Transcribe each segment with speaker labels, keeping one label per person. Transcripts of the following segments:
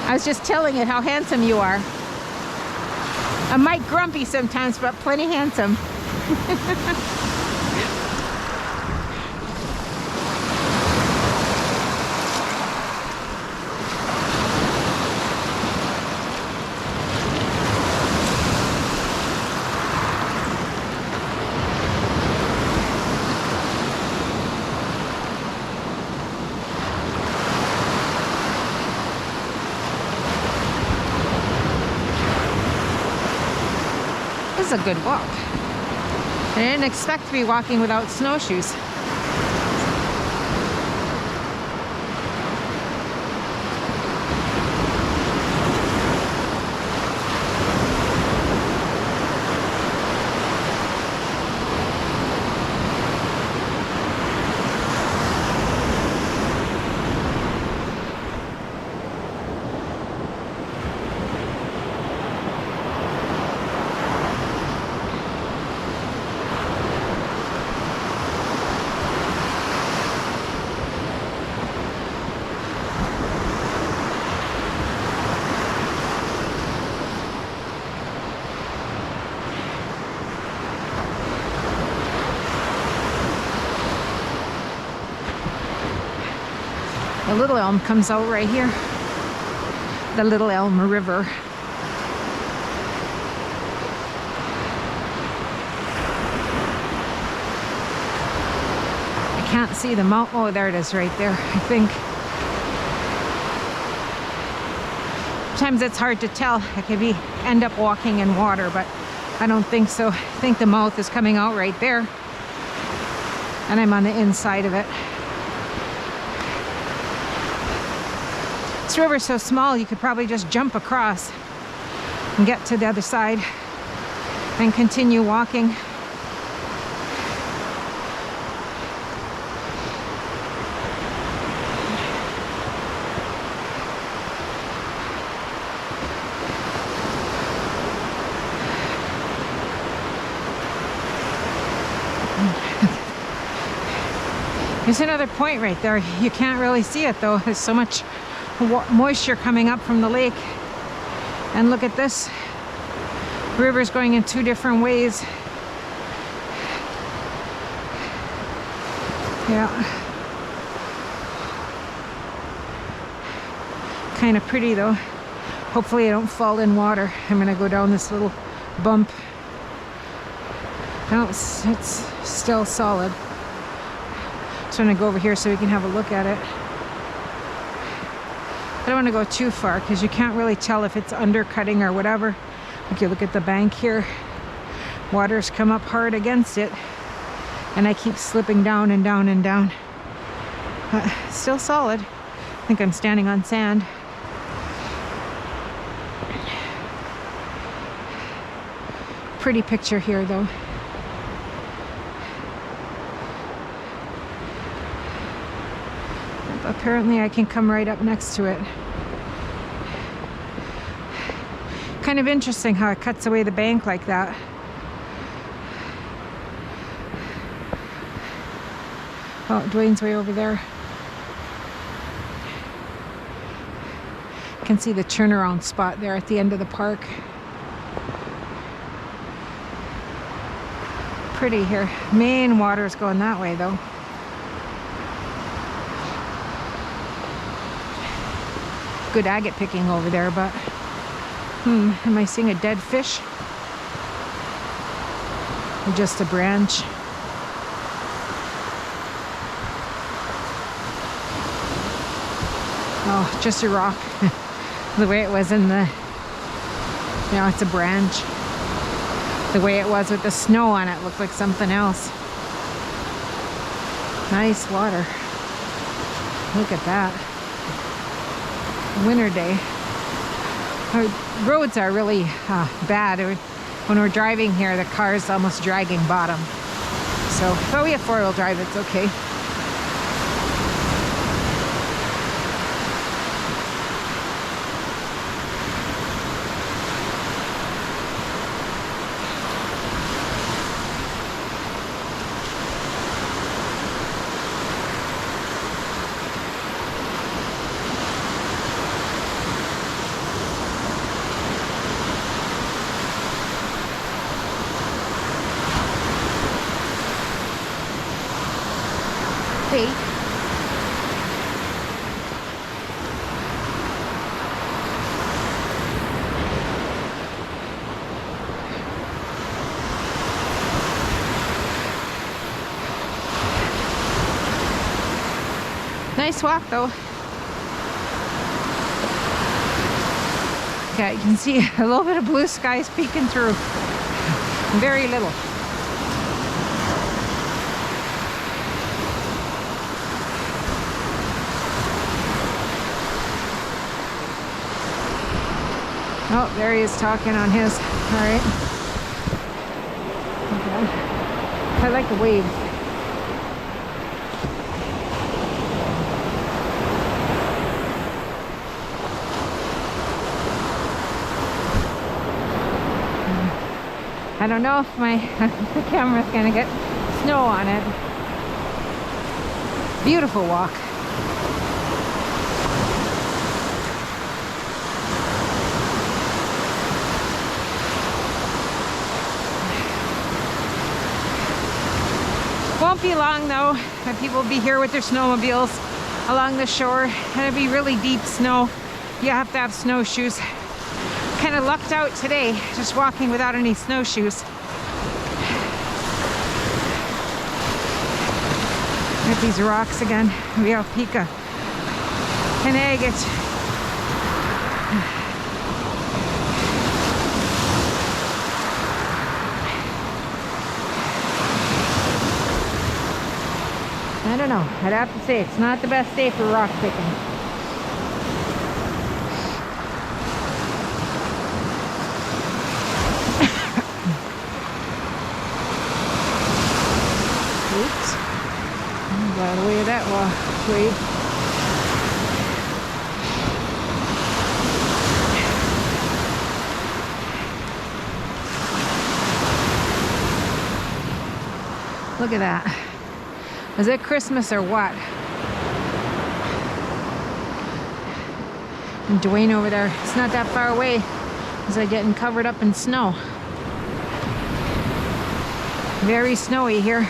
Speaker 1: I was just telling it how handsome you are. I might grumpy sometimes, but plenty handsome. This is a good walk. I didn't expect to be walking without snowshoes. The Little Elm comes out right here. The Little Elm River. I can't see the mountain. Oh, there it is right there, I think. Sometimes it's hard to tell. I could end up walking in water, but I don't think so. I think the mouth is coming out right there. And I'm on the inside of it. This river's so small, you could probably just jump across and get to the other side and continue walking. There's another point right there. You can't really see it though. There's so much moisture coming up from the lake. And look at this. The river's going in two different ways. Yeah. Kind of pretty though. Hopefully I don't fall in water. I'm gonna go down this little bump. No, it's still solid. So I'm gonna go over here so we can have a look at it. I don't want to go too far because you can't really tell if it's undercutting or whatever. Okay, look at the bank here. Water's come up hard against it. And I keep slipping down and down and down. Still solid. I think I'm standing on sand. Pretty picture here though. Apparently I can come right up next to it. Kind of interesting how it cuts away the bank like that. Oh, Dwayne's way over there. You can see the turnaround spot there at the end of the park. Pretty here. Main water's going that way though. Good agate picking over there, but am I seeing a dead fish? Or just a branch? Oh, just a rock. The way it was in the, it's a branch. The way it was with the snow on it looked like something else. Nice water. Look at that. Winter day. Our roads are really bad. When we're driving here, the car's almost dragging bottom. So, but we have four-wheel drive, it's okay. feet. Nice walk though. Okay, you can see a little bit of blue skies peeking through. Very little. Oh, there he is talking on his. All right. Okay. I like the waves. I don't know if the camera's gonna get snow on it. Beautiful walk. Won't be long though. People will be here with their snowmobiles along the shore, and it'll be really deep snow. You have to have snowshoes. Kind of lucked out today, just walking without any snowshoes. At these rocks again, Pika and Agate. I don't know, I'd have to say it's not the best day for rock picking. Oops. Got out of the way of that wave. Look at that. Is it Christmas or what? And Dwayne over there, it's not that far away. Is it getting covered up in snow? Very snowy here.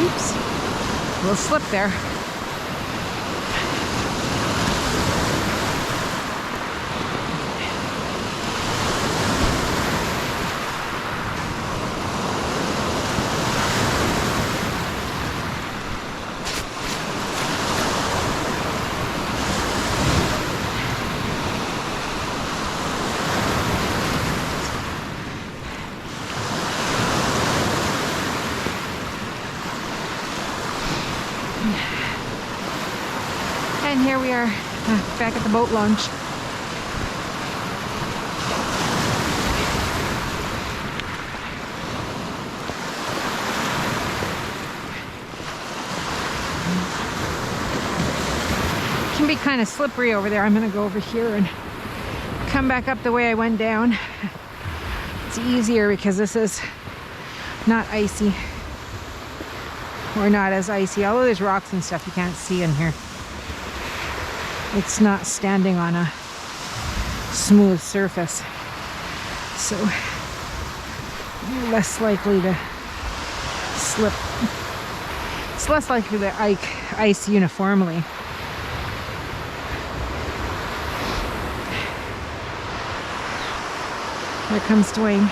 Speaker 1: Oops, a little slip there. And here we are back at the boat launch. It can be kind of slippery over there. I'm going to go over here and come back up the way I went down. It's easier because this is not icy. Or not as icy. Although there's rocks and stuff you can't see in here. It's not standing on a smooth surface, so you're less likely to slip. It's less likely to ice uniformly. Here comes Dwayne.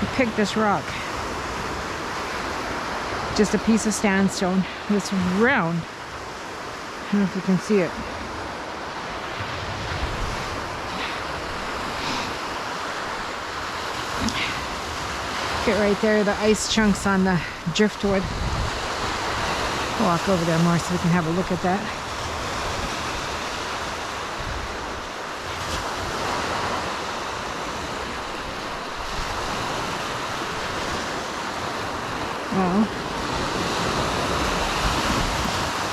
Speaker 1: He picked this rock. Just a piece of sandstone. It's round. I don't know if you can see it. it right there, the ice chunks on the driftwood. We'll walk over there more so we can have a look at that. Well,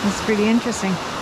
Speaker 1: that's pretty interesting.